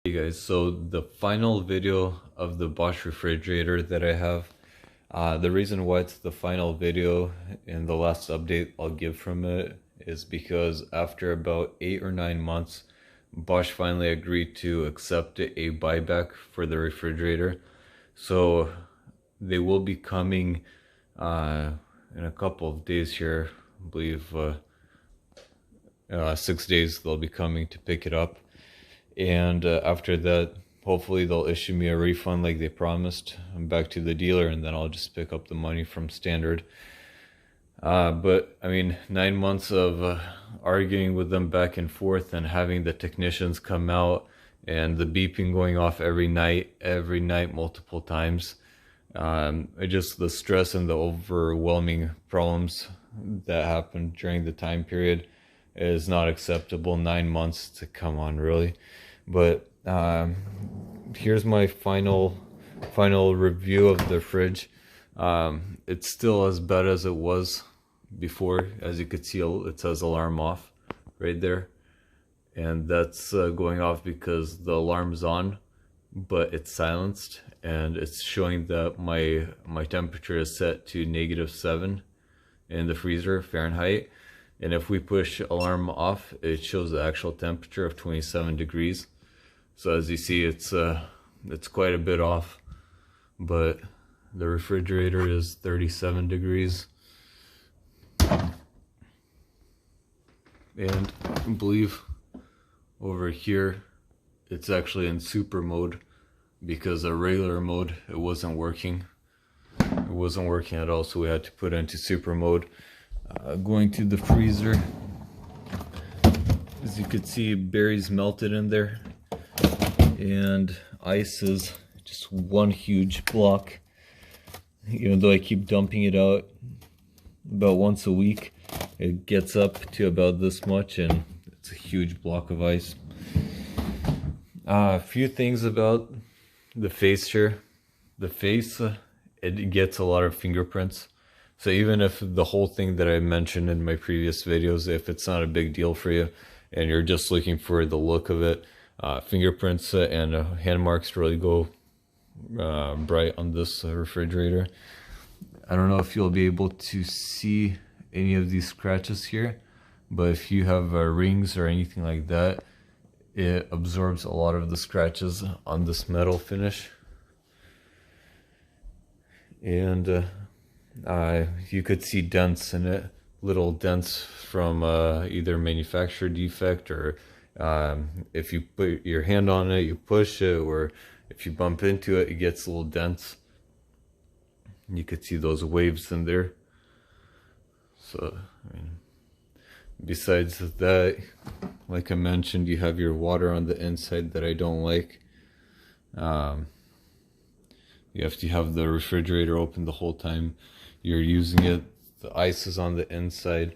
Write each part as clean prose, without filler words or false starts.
Hey guys, so the final video of the Bosch refrigerator that I have, the reason why it's the final video and the last update I'll give from it is because after about 8 or 9 months, Bosch finally agreed to accept a buyback for the refrigerator. So they will be coming in a couple of days here, I believe 6 days they'll be coming to pick it up. And after that, hopefully they'll issue me a refund like they promised. I'm back to the dealer, and then I'll just pick up the money from Standard. But I mean, 9 months of arguing with them back and forth, and having the technicians come out, and the beeping going off every night, multiple times. Just the stress and the overwhelming problems that happened during the time period is not acceptable. 9 months to come on, really. But here's my final review of the fridge. It's still as bad as it was before. As you could see, it says alarm off right there, and that's going off because the alarm's on, but it's silenced, and it's showing that my temperature is set to -7 in the freezer Fahrenheit. And if we push alarm off, it shows the actual temperature of 27 degrees. So as you see, it's quite a bit off, but the refrigerator is 37 degrees. And I believe over here, it's actually in super mode, because a regular mode, it wasn't working. It wasn't working at all, so we had to put it into super mode. Going to the freezer, as you could see, berries melted in there, and ice is just one huge block. Even though I keep dumping it out about once a week, it gets up to about this much, and it's a huge block of ice. A few things about the face here. The face, it gets a lot of fingerprints. So even if the whole thing that I mentioned in my previous videos, if it's not a big deal for you and you're just looking for the look of it, fingerprints and hand marks really go bright on this refrigerator. I don't know if you'll be able to see any of these scratches here, but if you have rings or anything like that, it absorbs a lot of the scratches on this metal finish. And you could see dents in it, little dents from either manufacturer defect, or if you put your hand on it, you push it, or if you bump into it, it gets little dents. You could see those waves in there. So, I mean, besides that, like I mentioned, you have your water on the inside that I don't like. You have to have the refrigerator open the whole time you're using it. The ice is on the inside.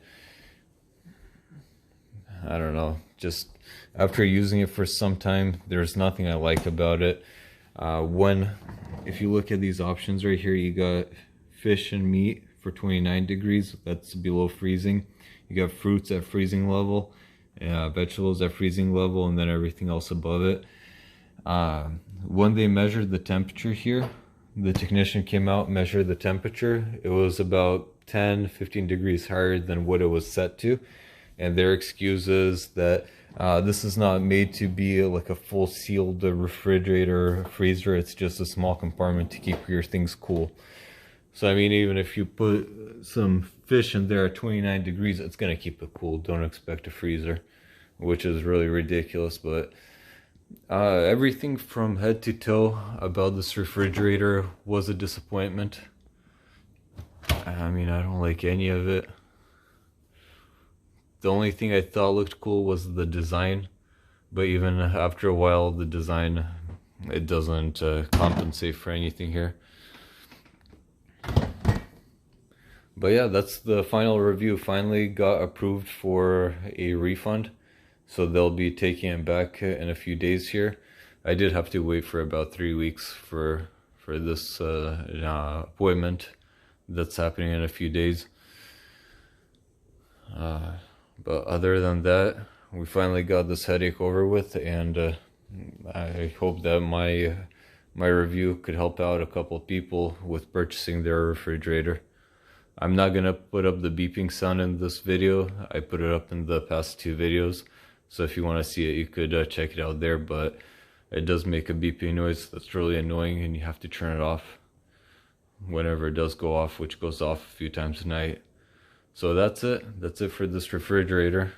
I don't know, just after using it for some time, there's nothing I like about it. If you look at these options right here, you got fish and meat for 29 degrees, that's below freezing. You got fruits at freezing level, vegetables at freezing level, and then everything else above it. When they measured the temperature here, the technician came out, measured the temperature. It was about 10-15 degrees higher than what it was set to. And their excuse is that this is not made to be like a full sealed refrigerator freezer. It's just a small compartment to keep your things cool. So I mean, even if you put some fish in there at 29 degrees, it's gonna keep it cool. Don't expect a freezer, which is really ridiculous. But everything from head to toe about this refrigerator was a disappointment. I mean, I don't like any of it. The only thing I thought looked cool was the design, but even after a while, the design, it doesn't compensate for anything here. But yeah, that's the final review. Finally got approved for a refund, so they'll be taking it back in a few days here. I did have to wait for about 3 weeks for this appointment that's happening in a few days. But other than that, we finally got this headache over with, and I hope that my review could help out a couple of people with purchasing their refrigerator. I'm not gonna put up the beeping sound in this video. I put it up in the past two videos, so if you want to see it, you could check it out there. But it does make a beeping noise that's really annoying, and you have to turn it off whenever it does go off, which goes off a few times a night. So that's it for this refrigerator.